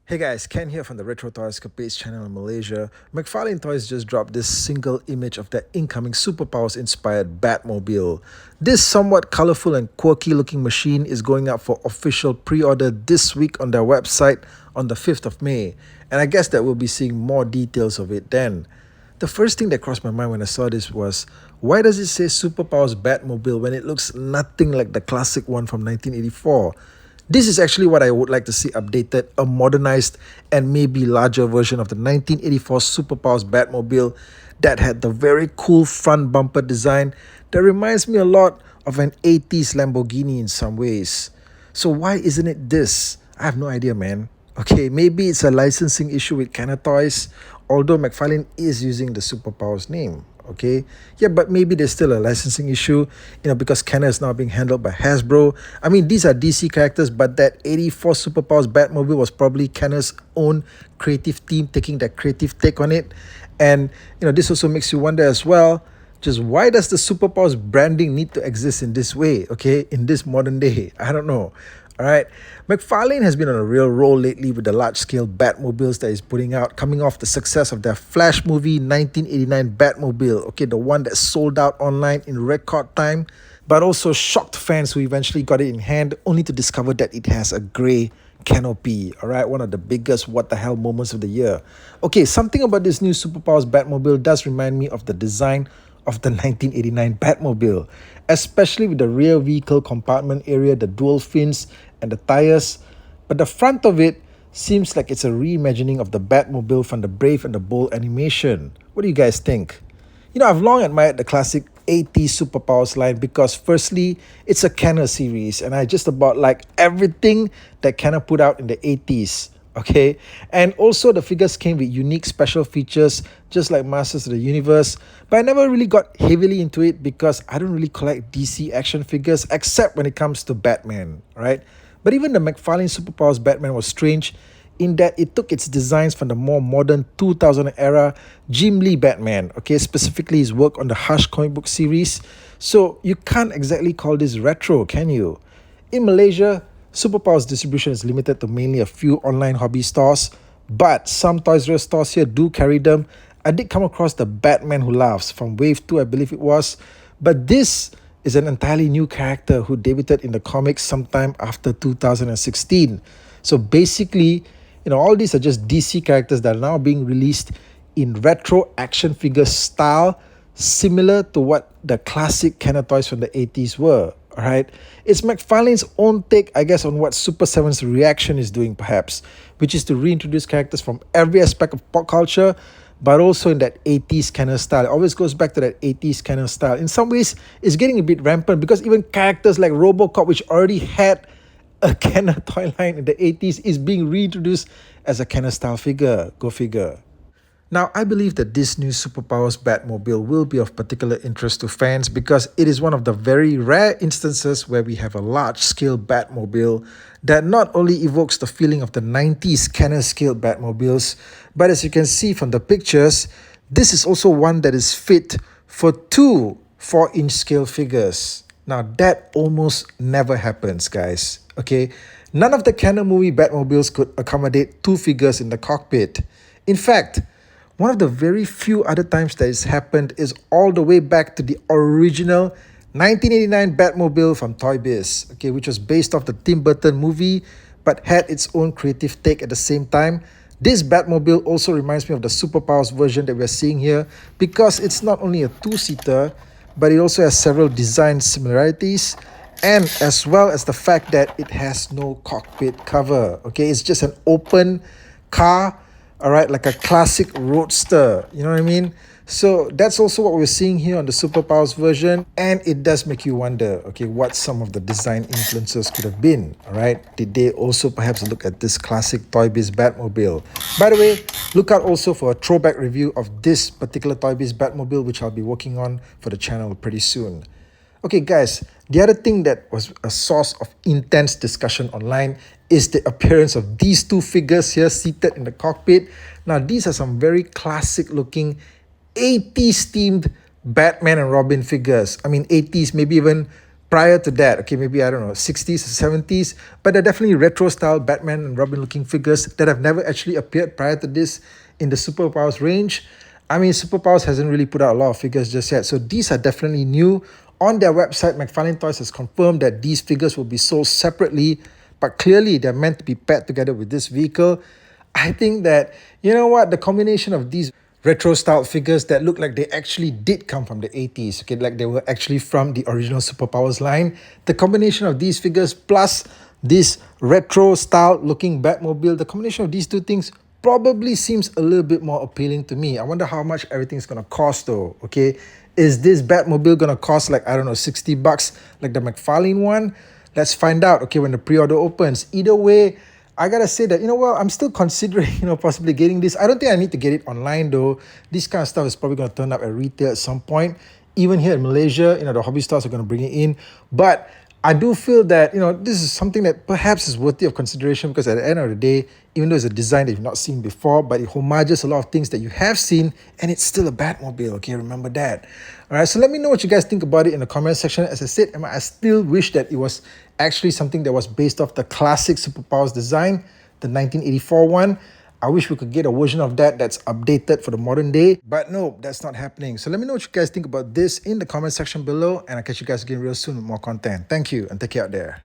Hey guys, Ken here from the Retro Toy Escapades channel in Malaysia. McFarlane Toys just dropped this single image of their incoming superpowers inspired Batmobile. This somewhat colorful and quirky looking machine is going up for official pre-order this week on their website on the 5th of May. And I guess that we'll be seeing more details of it then. The first thing that crossed my mind when I saw this was, why does it say Superpowers Batmobile when it looks nothing like the classic one from 1984? This is actually what I would like to see updated, a modernized and maybe larger version of the 1984 Superpowers Batmobile that had the very cool front bumper design that reminds me a lot of an 80s Lamborghini in some ways. So why isn't it this? I have no idea, man. Okay, maybe it's a licensing issue with Kenner Toys, although McFarlane is using the Superpowers name. Okay, yeah, but maybe there's still a licensing issue, because Kenner is now being handled by Hasbro. I mean, these are DC characters, but that 84 Superpowers Batmobile was probably Kenner's own creative team taking that creative take on it. And, this also makes you wonder as well, just why does the Superpowers branding need to exist in this way, okay, in this modern day? I don't know. All right. McFarlane has been on a real roll lately with the large-scale Batmobiles that he's putting out, coming off the success of their Flash movie 1989 Batmobile, okay, the one that sold out online in record time, but also shocked fans who eventually got it in hand only to discover that it has a grey canopy. All right, one of the biggest what the hell moments of the year. Okay, something about this new Superpowers Batmobile does remind me of the design of the 1989 Batmobile, especially with the rear vehicle compartment area, the dual fins, and the tires. But the front of it seems like it's a reimagining of the Batmobile from the Brave and the Bold animation. What do you guys think? I've long admired the classic 80s Superpowers line because firstly, it's a Kenner series and I just about like everything that Kenner put out in the 80s. Okay, and also the figures came with unique special features just like Masters of the Universe, but I never really got heavily into it because I don't really collect DC action figures except when it comes to Batman, right? But even the McFarlane Superpowers Batman was strange in that it took its designs from the more modern 2000 era Jim Lee Batman, okay, specifically his work on the Hush comic book series. So you can't exactly call this retro, can you? In Malaysia, Superpowers distribution is limited to mainly a few online hobby stores, but some Toys R Us stores here do carry them. I did come across the Batman Who Laughs from Wave 2, I believe it was, but this is an entirely new character who debuted in the comics sometime after 2016. So basically, all these are just DC characters that are now being released in retro action figure style, similar to what the classic Kenner toys from the 80s were. All right, it's McFarlane's own take, I guess, on what Super 7's reaction is doing, perhaps, which is to reintroduce characters from every aspect of pop culture, but also in that 80s Kenner style. It always goes back to that 80s Kenner style. In some ways, it's getting a bit rampant because even characters like RoboCop, which already had a Kenner toy line in the 80s, is being reintroduced as a Kenner style figure. Go figure. Now, I believe that this new Superpowers Batmobile will be of particular interest to fans because it is one of the very rare instances where we have a large-scale Batmobile that not only evokes the feeling of the 90s Kenner-scale Batmobiles, but as you can see from the pictures, this is also one that is fit for two 4-inch scale figures. Now, that almost never happens, guys. Okay, none of the Kenner movie Batmobiles could accommodate two figures in the cockpit. In fact, one of the very few other times that it's happened is all the way back to the original 1989 Batmobile from Toy Biz, okay, which was based off the Tim Burton movie but had its own creative take at the same time. This Batmobile also reminds me of the Superpowers version that we're seeing here because it's not only a two-seater, but it also has several design similarities and as well as the fact that it has no cockpit cover. Okay, it's just an open car, all right, like a classic roadster, you know what I mean? So that's also what we're seeing here on the Superpowers version, and it does make you wonder, okay, what some of the design influences could have been, all right? Did they also perhaps look at this classic Toy Biz Batmobile? By the way, look out also for a throwback review of this particular Toy Biz Batmobile, which I'll be working on for the channel pretty soon. Okay, guys, the other thing that was a source of intense discussion online is the appearance of these two figures here seated in the cockpit. Now, these are some very classic looking 80s themed Batman and Robin figures. I mean, 80s, maybe even prior to that, okay, maybe I don't know, 60s or 70s, but they're definitely retro style Batman and Robin looking figures that have never actually appeared prior to this in the Superpowers range. I mean, Superpowers hasn't really put out a lot of figures just yet, so these are definitely new. On their website, McFarlane Toys has confirmed that these figures will be sold separately, but clearly they're meant to be paired together with this vehicle. I think that, you know what, the combination of these retro style figures that look like they actually did come from the 80s, okay, like they were actually from the original Superpowers line. The combination of these figures plus this retro style looking Batmobile, the combination of these two things probably seems a little bit more appealing to me. I wonder how much everything's gonna cost though, okay? Is this Batmobile gonna cost like, I don't know, 60 bucks like the McFarlane one? Let's find out, okay, when the pre-order opens. Either way, I gotta say that, you know what, I'm still considering, possibly getting this. I don't think I need to get it online though. This kind of stuff is probably gonna turn up at retail at some point. Even here in Malaysia, the hobby stores are gonna bring it in. But I do feel that, this is something that perhaps is worthy of consideration because at the end of the day, even though it's a design that you've not seen before, but it homages a lot of things that you have seen, and it's still a Batmobile, okay? Remember that. All right, so let me know what you guys think about it in the comment section. As I said, I still wish that it was actually something that was based off the classic Superpowers design, the 1984 one. I wish we could get a version of that that's updated for the modern day, but no, that's not happening. So let me know what you guys think about this in the comment section below, and I'll catch you guys again real soon with more content. Thank you, and take care out there.